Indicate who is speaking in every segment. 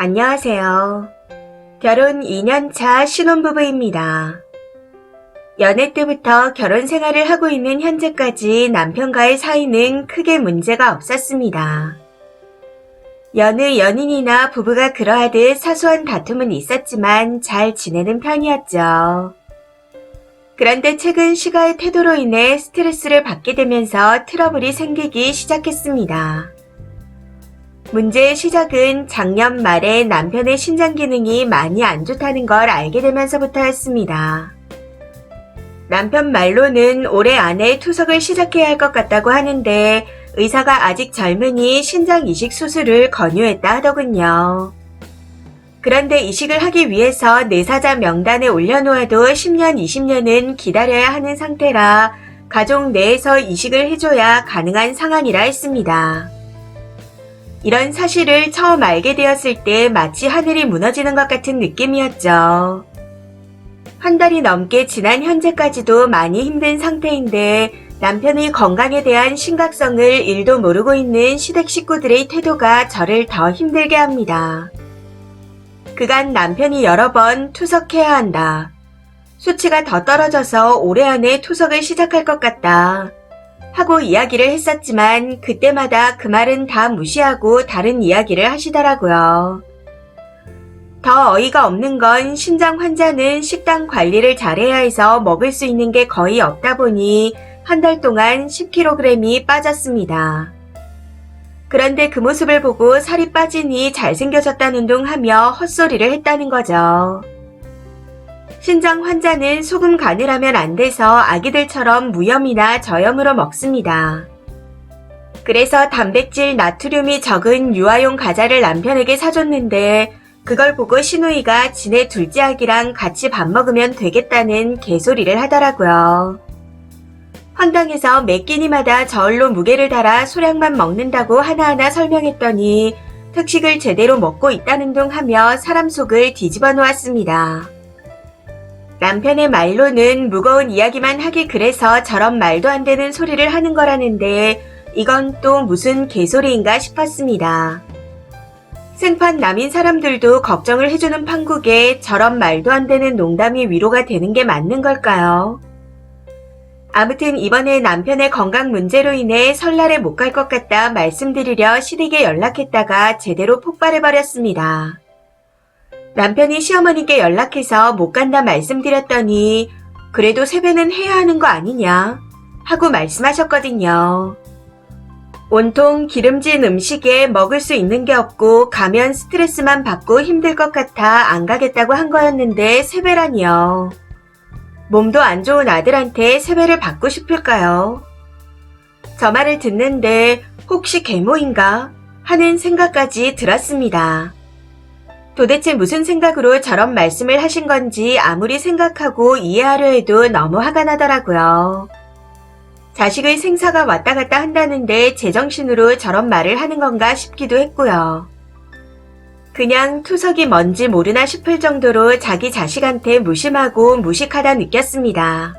Speaker 1: 안녕하세요. 결혼 2년차 신혼부부입니다. 연애 때부터 결혼 생활을 하고 있는 현재까지 남편과의 사이는 크게 문제가 없었습니다. 여느 연인이나 부부가 그러하듯 사소한 다툼은 있었지만 잘 지내는 편이었죠. 그런데 최근 시가의 태도로 인해 스트레스를 받게 되면서 트러블이 생기기 시작했습니다. 문제의 시작은 작년 말에 남편의 신장 기능이 많이 안 좋다는 걸 알게 되면서부터였습니다. 남편 말로는 올해 안에 투석을 시작해야 할 것 같다고 하는데 의사가 아직 젊으니 신장 이식 수술을 권유했다 하더군요. 그런데 이식을 하기 위해서 내사자 명단에 올려놓아도 10년, 20년은 기다려야 하는 상태라 가족 내에서 이식을 해줘야 가능한 상황이라 했습니다. 이런 사실을 처음 알게 되었을 때 마치 하늘이 무너지는 것 같은 느낌이었죠. 한 달이 넘게 지난 현재까지도 많이 힘든 상태인데 남편의 건강에 대한 심각성을 1도 모르고 있는 시댁 식구들의 태도가 저를 더 힘들게 합니다. 그간 남편이 여러 번 투석해야 한다. 수치가 더 떨어져서 올해 안에 투석을 시작할 것 같다. 하고 이야기를 했었지만 그때마다 그 말은 다 무시하고 다른 이야기를 하시더라고요. 더 어이가 없는 건 신장 환자는 식단 관리를 잘해야 해서 먹을 수 있는 게 거의 없다 보니 한 달 동안 10kg이 빠졌습니다. 그런데 그 모습을 보고 살이 빠지니 잘생겨졌다는 둥 하며 헛소리를 했다는 거죠. 신장 환자는 소금 간을 하면 안 돼서 아기들처럼 무염이나 저염으로 먹습니다. 그래서 단백질, 나트륨이 적은 유아용 과자를 남편에게 사줬는데 그걸 보고 시누이가 지네 둘째 아기랑 같이 밥 먹으면 되겠다는 개소리를 하더라고요. 황당해서 매 끼니마다 저울로 무게를 달아 소량만 먹는다고 하나하나 설명했더니 특식을 제대로 먹고 있다는 둥 하며 사람 속을 뒤집어 놓았습니다. 남편의 말로는 무거운 이야기만 하기 그래서 저런 말도 안 되는 소리를 하는 거라는데 이건 또 무슨 개소리인가 싶었습니다. 생판 남인 사람들도 걱정을 해주는 판국에 저런 말도 안 되는 농담이 위로가 되는 게 맞는 걸까요? 아무튼 이번에 남편의 건강 문제로 인해 설날에 못 갈 것 같다 말씀드리려 시댁에 연락했다가 제대로 폭발해버렸습니다. 남편이 시어머니께 연락해서 못 간다 말씀드렸더니 그래도 세배는 해야 하는 거 아니냐 하고 말씀하셨거든요. 온통 기름진 음식에 먹을 수 있는 게 없고 가면 스트레스만 받고 힘들 것 같아 안 가겠다고 한 거였는데 세배라니요. 몸도 안 좋은 아들한테 세배를 받고 싶을까요? 저 말을 듣는데 혹시 계모인가 하는 생각까지 들었습니다. 도대체 무슨 생각으로 저런 말씀을 하신 건지 아무리 생각하고 이해하려 해도 너무 화가 나더라고요. 자식의 생사가 왔다 갔다 한다는데 제정신으로 저런 말을 하는 건가 싶기도 했고요. 그냥 투석이 뭔지 모르나 싶을 정도로 자기 자식한테 무심하고 무식하다 느꼈습니다.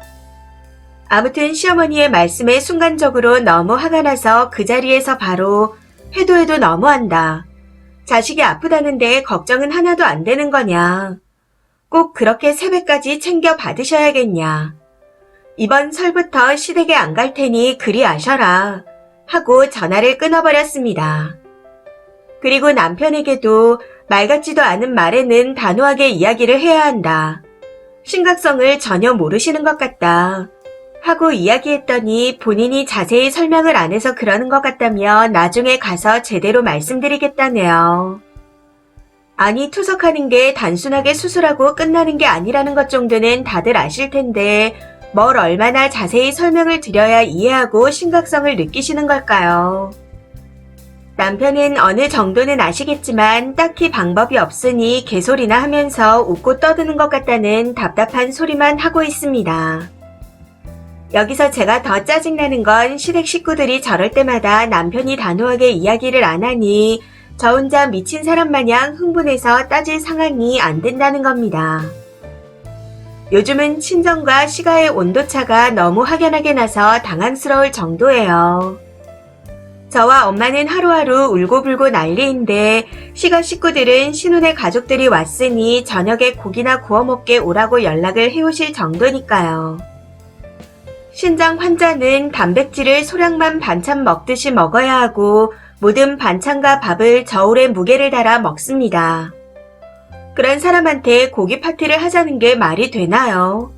Speaker 1: 아무튼 시어머니의 말씀에 순간적으로 너무 화가 나서 그 자리에서 바로 해도 너무한다. 자식이 아프다는데 걱정은 하나도 안 되는 거냐. 꼭 그렇게 세배까지 챙겨 받으셔야겠냐. 이번 설부터 시댁에 안 갈 테니 그리 아셔라. 하고 전화를 끊어버렸습니다. 그리고 남편에게도 말 같지도 않은 말에는 단호하게 이야기를 해야 한다. 심각성을 전혀 모르시는 것 같다. 하고 이야기했더니 본인이 자세히 설명을 안 해서 그러는 것 같다며 나중에 가서 제대로 말씀드리겠다네요. 아니 투석하는 게 단순하게 수술하고 끝나는 게 아니라는 것 정도는 다들 아실 텐데 뭘 얼마나 자세히 설명을 드려야 이해하고 심각성을 느끼시는 걸까요? 남편은 어느 정도는 아시겠지만 딱히 방법이 없으니 개소리나 하면서 웃고 떠드는 것 같다는 답답한 소리만 하고 있습니다. 여기서 제가 더 짜증나는 건 시댁 식구들이 저럴 때마다 남편이 단호하게 이야기를 안 하니 저 혼자 미친 사람 마냥 흥분해서 따질 상황이 안 된다는 겁니다. 요즘은 친정과 시가의 온도차가 너무 확연하게 나서 당황스러울 정도예요. 저와 엄마는 하루하루 울고불고 난리인데 시가 식구들은 신혼의 가족들이 왔으니 저녁에 고기나 구워 먹게 오라고 연락을 해오실 정도니까요. 신장 환자는 단백질을 소량만 반찬 먹듯이 먹어야 하고 모든 반찬과 밥을 저울에 무게를 달아 먹습니다. 그런 사람한테 고기 파티를 하자는 게 말이 되나요?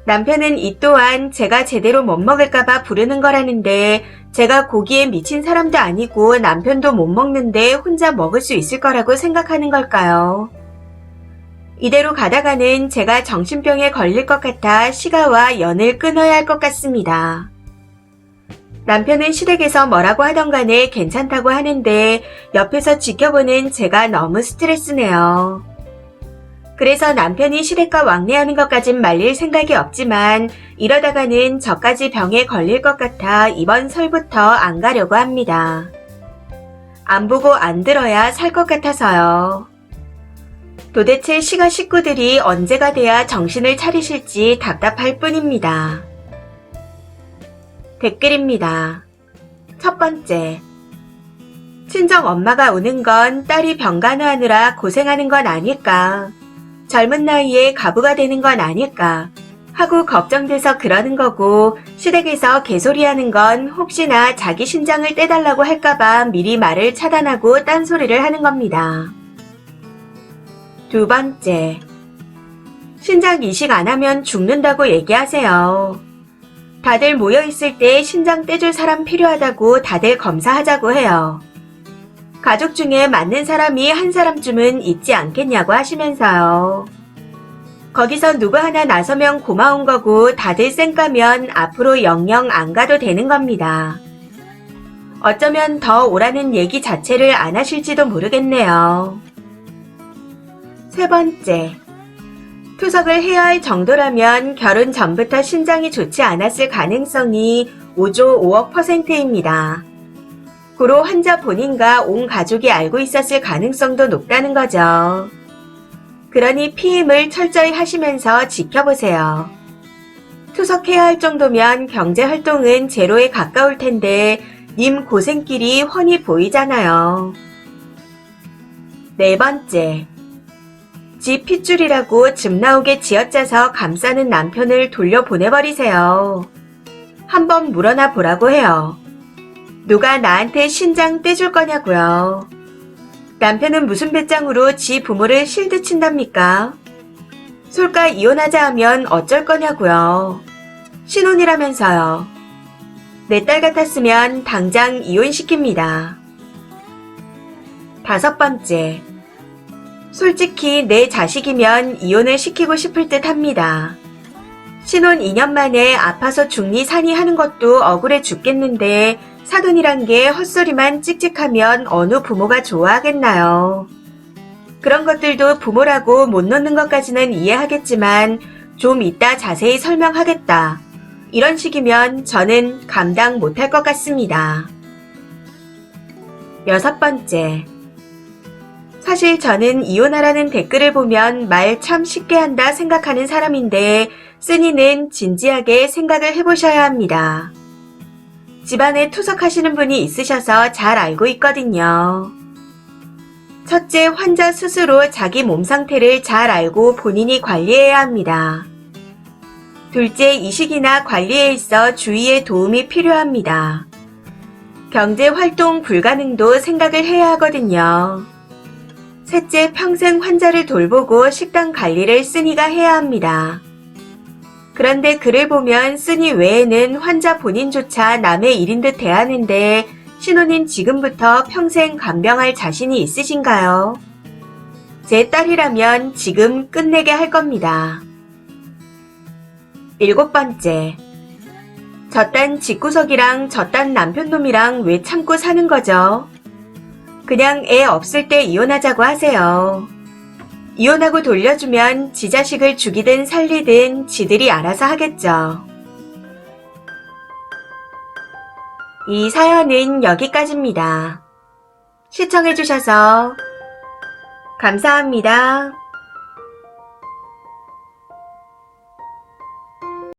Speaker 1: 남편은 이 또한 제가 제대로 못 먹을까봐 부르는 거라는데 제가 고기에 미친 사람도 아니고 남편도 못 먹는데 혼자 먹을 수 있을 거라고 생각하는 걸까요? 이대로 가다가는 제가 정신병에 걸릴 것 같아 시가와 연을 끊어야 할 것 같습니다. 남편은 시댁에서 뭐라고 하던 간에 괜찮다고 하는데 옆에서 지켜보는 제가 너무 스트레스네요. 그래서 남편이 시댁과 왕래하는 것까진 말릴 생각이 없지만 이러다가는 저까지 병에 걸릴 것 같아 이번 설부터 안 가려고 합니다. 안 보고 안 들어야 살 것 같아서요. 도대체 시가 식구들이 언제가 돼야 정신을 차리실지 답답할 뿐입니다. 댓글입니다. 첫 번째. 친정 엄마가 오는 건 딸이 병 간호하느라 고생하는 건 아닐까. 젊은 나이에 가부가 되는 건 아닐까 하고 걱정돼서 그러는 거고 시댁에서 개소리하는 건 혹시나 자기 신장을 떼달라고 할까봐 미리 말을 차단하고 딴소리를 하는 겁니다. 두 번째. 신장 이식 안 하면 죽는다고 얘기하세요. 다들 모여있을 때 신장 떼줄 사람 필요하다고 다들 검사하자고 해요. 가족 중에 맞는 사람이 한 사람쯤은 있지 않겠냐고 하시면서요. 거기서 누구 하나 나서면 고마운 거고 다들 쌩까면 앞으로 영영 안 가도 되는 겁니다. 어쩌면 더 오라는 얘기 자체를 안 하실지도 모르겠네요. 세 번째. 투석을 해야 할 정도라면 결혼 전부터 신장이 좋지 않았을 가능성이 5조 5억 %입니다. 고로 환자 본인과 온 가족이 알고 있었을 가능성도 높다는 거죠. 그러니 피임을 철저히 하시면서 지켜보세요. 투석해야 할 정도면 경제활동은 제로에 가까울 텐데 님 고생길이 훤히 보이잖아요. 네 번째. 지 핏줄이라고 즙 나오게 쥐어짜서 감싸는 남편을 돌려보내버리세요. 한번 물어나 보라고 해요. 누가 나한테 신장 떼줄 거냐고요. 남편은 무슨 배짱으로 지 부모를 실드 친답니까? 솔까 이혼하자 하면 어쩔 거냐고요. 신혼이라면서요. 내 딸 같았으면 당장 이혼시킵니다. 다섯 번째. 솔직히 내 자식이면 이혼을 시키고 싶을 듯 합니다. 신혼 2년 만에 아파서 죽니 사니 하는 것도 억울해 죽겠는데 사돈이란 게 헛소리만 찍찍하면 어느 부모가 좋아하겠나요? 그런 것들도 부모라고 못 놓는 것까지는 이해하겠지만 좀 이따 자세히 설명하겠다. 이런 식이면 저는 감당 못할 것 같습니다. 여섯 번째. 사실 저는 이혼하라는 댓글을 보면 말 참 쉽게 한다 생각하는 사람인데 쓰니는 진지하게 생각을 해보셔야 합니다. 집안에 투석하시는 분이 있으셔서 잘 알고 있거든요. 첫째, 환자 스스로 자기 몸 상태를 잘 알고 본인이 관리해야 합니다. 둘째, 이식이나 관리에 있어 주위의 도움이 필요합니다. 경제활동 불가능도 생각을 해야 하거든요. 셋째, 평생 환자를 돌보고 식단 관리를 쓰니가 해야 합니다. 그런데 글을 보면 쓰니 외에는 환자 본인조차 남의 일인 듯 대하는데 신혼인 지금부터 평생 간병할 자신이 있으신가요? 제 딸이라면 지금 끝내게 할 겁니다. 일곱 번째. 저딴 집구석이랑 저딴 남편놈이랑 왜 참고 사는 거죠? 그냥 애 없을 때 이혼하자고 하세요. 이혼하고 돌려주면 지 자식을 죽이든 살리든 지들이 알아서 하겠죠. 이 사연은 여기까지입니다. 시청해주셔서 감사합니다.